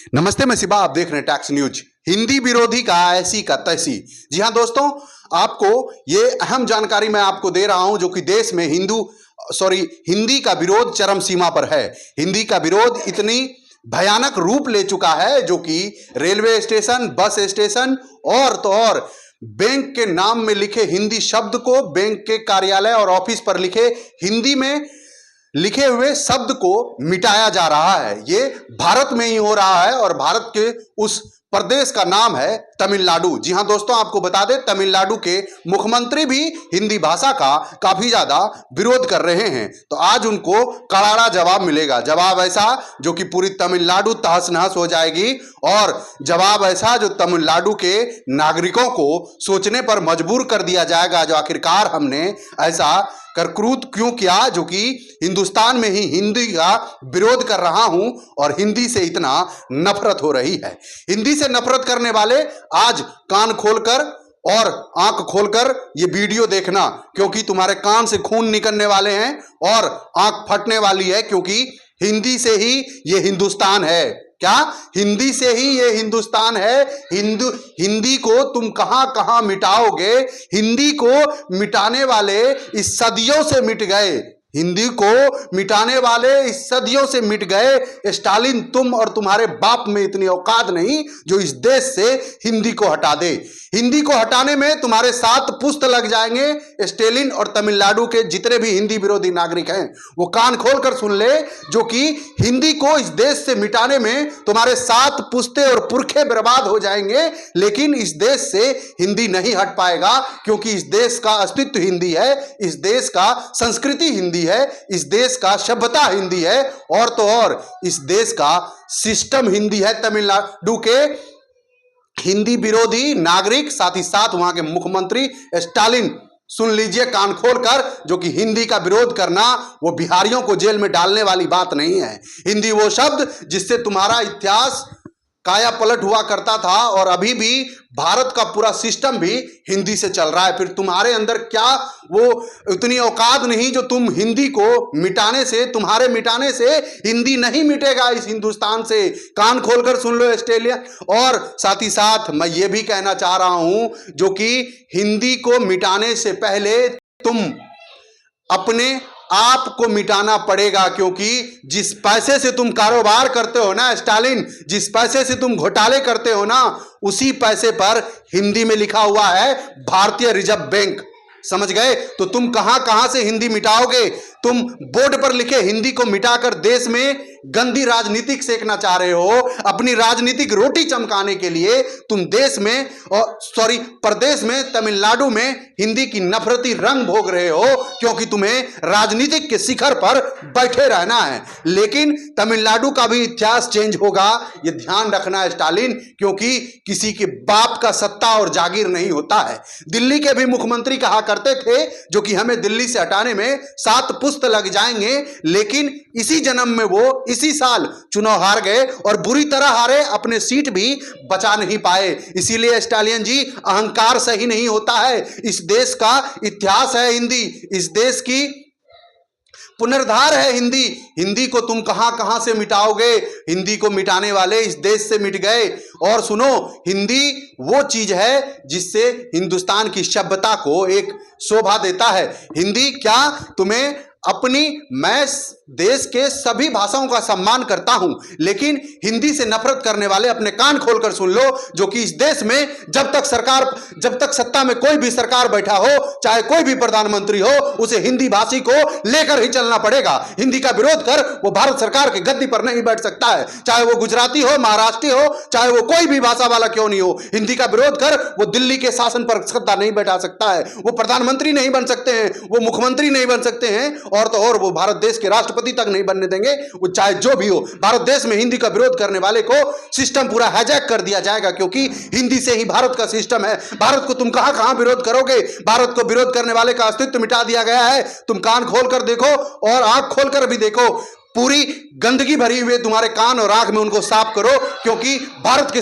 नमस्ते, मैं सिबा, आप देख रहे हैं टैक्स न्यूज। हिंदी विरोधी का ऐसी का तैसी। जी हां दोस्तों, आपको ये अहम जानकारी मैं आपको दे रहा हूं जो कि देश में हिंदी का विरोध चरम सीमा पर है। हिंदी का विरोध इतनी भयानक रूप ले चुका है जो कि रेलवे स्टेशन, बस स्टेशन और तो और बैंक के नाम में लिखे हिंदी शब्द को, बैंक के कार्यालय और ऑफिस पर लिखे हिंदी में लिखे हुए शब्द को मिटाया जा रहा है। ये भारत में ही हो रहा है और भारत के उस प्रदेश का नाम है तमिलनाडु। जी हां दोस्तों, आपको बता दें, तमिलनाडु के मुख्यमंत्री भी हिंदी भाषा का काफी ज्यादा विरोध कर रहे हैं। तो आज उनको करारा जवाब मिलेगा। जवाब ऐसा जो कि पूरी तमिलनाडु तहस नहस हो जाएगी और जवाब ऐसा जो तमिलनाडु के नागरिकों को सोचने पर मजबूर कर दिया जाएगा जो आखिरकार हमने ऐसा करतूत क्यों किया, जो कि हिंदुस्तान में ही हिंदी का विरोध कर रहा हूं और हिंदी से इतना नफरत हो रही है। हिंदी से नफरत करने वाले आज कान खोलकर और आंख खोलकर ये वीडियो देखना, क्योंकि तुम्हारे कान से खून निकलने वाले हैं और आंख फटने वाली है, क्योंकि हिंदी से ही ये हिंदुस्तान है। क्या? हिंदी से ही ये हिंदुस्तान है। हिंदी को तुम कहां कहां मिटाओगे? हिंदी को मिटाने वाले इस सदियों से मिट गए। हिंदी को मिटाने वाले इस सदियों से मिट गए। स्टालिन, तुम और तुम्हारे बाप में इतनी औकात नहीं जो इस देश से हिंदी को हटा दे। हिंदी को हटाने में तुम्हारे 7 पुश्त लग जाएंगे। स्टालिन और तमिलनाडु के जितने भी हिंदी विरोधी नागरिक हैं वो कान खोलकर सुन ले, जो कि हिंदी को इस देश से मिटाने में तुम्हारे 7 पुश्ते और पुरखे बर्बाद हो जाएंगे, लेकिन इस देश से हिंदी नहीं हट पाएगा, क्योंकि इस देश का अस्तित्व हिंदी है, इस देश का संस्कृति हिंदी है, इस देश का सभ्यता हिंदी है और तो और इस देश का सिस्टम हिंदी है। तमिलनाडु के हिंदी विरोधी नागरिक, साथ ही साथ वहां के मुख्यमंत्री स्टालिन, सुन लीजिए कान खोलकर, जो कि हिंदी का विरोध करना वो बिहारियों को जेल में डालने वाली बात नहीं है। हिंदी वो शब्द जिससे तुम्हारा इतिहास काया पलट हुआ करता था और अभी भी भारत का पूरा सिस्टम भी हिंदी से चल रहा है। फिर तुम्हारे अंदर क्या वो इतनी औकात नहीं जो तुम हिंदी को मिटाने से, तुम्हारे मिटाने से हिंदी नहीं मिटेगा इस हिंदुस्तान से। कान खोलकर सुन लो ऑस्ट्रेलिया। और साथ ही साथ मैं ये भी कहना चाह रहा हूं जो कि हिंदी को मिटाने से पहले तुम अपने आपको मिटाना पड़ेगा, क्योंकि जिस पैसे से तुम कारोबार करते हो ना स्टालिन, जिस पैसे से तुम घोटाले करते हो ना, उसी पैसे पर हिंदी में लिखा हुआ है भारतीय रिजर्व बैंक। समझ गए? तो तुम कहां कहां से हिंदी मिटाओगे? तुम बोर्ड पर लिखे हिंदी को मिटाकर देश में गंदी राजनीतिक सेकना चाह रहे हो। अपनी राजनीतिक रोटी चमकाने के लिए तुम देश में प्रदेश में, तमिलनाडु में हिंदी की नफरती रंग भोग रहे हो, क्योंकि तुम्हें राजनीतिक के शिखर पर बैठे रहना है। लेकिन तमिलनाडु का भी इतिहास चेंज होगा, ये ध्यान रखना है स्टालिन, क्योंकि किसी के बाप का सत्ता और जागीर नहीं होता है। दिल्ली के भी मुख्यमंत्री कहा करते थे जो कि हमें दिल्ली से हटाने में 7 पुश्त लग जाएंगे, लेकिन इसी जन्म में वो इसी साल चुनाव हार गए और बुरी तरह हारे, अपने सीट भी बचा नहीं पाए। इसीलिए स्टालिन जी, अहंकार सही नहीं होता है। इस देश का इतिहास है हिंदी, इस देश की पुनर्धार है हिंदी। हिंदी को तुम कहां कहां से मिटाओगे? हिंदी को मिटाने वाले इस देश से मिट गए। और सुनो, हिंदी वो चीज है जिससे हिंदुस्तान की सभ्यता को एक शोभा देता है। हिंदी क्या तुम्हें मैं देश के सभी भाषाओं का सम्मान करता हूं, लेकिन हिंदी से नफरत करने वाले अपने कान खोलकर सुन लो, जो कि इस देश में जब तक सत्ता में कोई भी सरकार बैठा हो, चाहे कोई भी प्रधानमंत्री हो, उसे हिंदी भाषी को लेकर ही चलना पड़ेगा। हिंदी का विरोध कर वो भारत सरकार की गद्दी पर नहीं बैठ सकता है, चाहे वो गुजराती हो, महाराष्ट्री हो, चाहे वो कोई भी भाषा वाला क्यों नहीं हो। हिंदी का विरोध कर वो दिल्ली के शासन पर सत्ता नहीं बैठा सकता है, वो प्रधानमंत्री नहीं बन सकते हैं, वो मुख्यमंत्री नहीं बन सकते हैं और तो और वो भारत देश के राष्ट्रपति तक नहीं बनने देंगे। वो चाहे जो भी हो, भारत देश में हिंदी का विरोध करने वाले को सिस्टम पूरा हाईजैक कर दिया जाएगा, क्योंकि हिंदी से ही भारत का सिस्टम है। भारत को तुम कहां कहां विरोध करोगे? भारत को विरोध करने वाले का अस्तित्व मिटा दिया गया है। तुम कान खोलकर देखो और आंख खोलकर भी देखो, पूरी गंदगी भरी हुई तुम्हारे कान और आंख में, उनको साफ करो, क्योंकि भारत के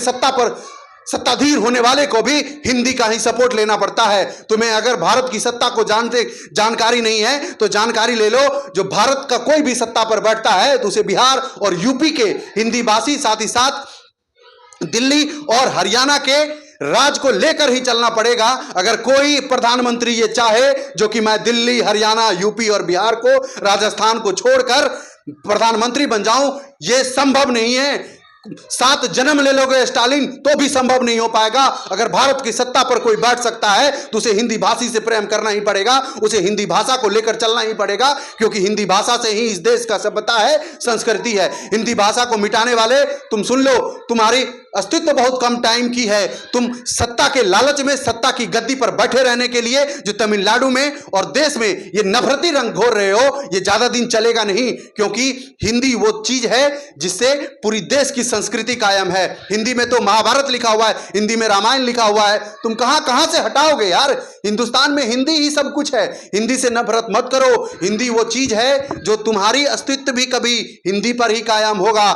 सत्ताधीर होने वाले को भी हिंदी का ही सपोर्ट लेना पड़ता है। तुम्हें अगर भारत की सत्ता को जानकारी नहीं है तो जानकारी ले लो, जो भारत का कोई भी सत्ता पर बैठता है तो उसे बिहार और यूपी के हिंदी भाषी, साथ ही साथ दिल्ली और हरियाणा के राज को लेकर ही चलना पड़ेगा। अगर कोई प्रधानमंत्री ये चाहे जो कि मैं दिल्ली, हरियाणा, यूपी और बिहार को, राजस्थान को छोड़कर प्रधानमंत्री बन जाऊं, ये संभव नहीं है। 7 जन्म ले लोगे स्टालिन तो भी संभव नहीं हो पाएगा। अगर भारत की सत्ता पर कोई बैठ सकता है तो उसे हिंदी भाषी से प्रेम करना ही पड़ेगा, उसे हिंदी भाषा को लेकर चलना ही पड़ेगा, क्योंकि हिंदी भाषा से ही इस देश का सभ्यता है, संस्कृति है। हिंदी भाषा को मिटाने वाले तुम सुन लो, तुम्हारी अस्तित्व बहुत कम टाइम की है। तुम सत्ता के लालच में, सत्ता की गद्दी पर बैठे रहने के लिए जो तमिलनाडु में और देश में ये नफरती रंग घोर रहे हो, ये ज्यादा दिन चलेगा नहीं, क्योंकि हिंदी वो चीज है जिससे पूरी देश की संस्कृति कायम है। हिंदी में तो महाभारत लिखा हुआ है, हिंदी में रामायण लिखा हुआ है, तुम कहां कहां से हटाओगे यार। हिंदुस्तान में हिंदी ही सब कुछ है। हिंदी से नफरत मत करो। हिंदी वो चीज है जो तुम्हारी अस्तित्व भी कभी हिंदी पर ही कायम होगा।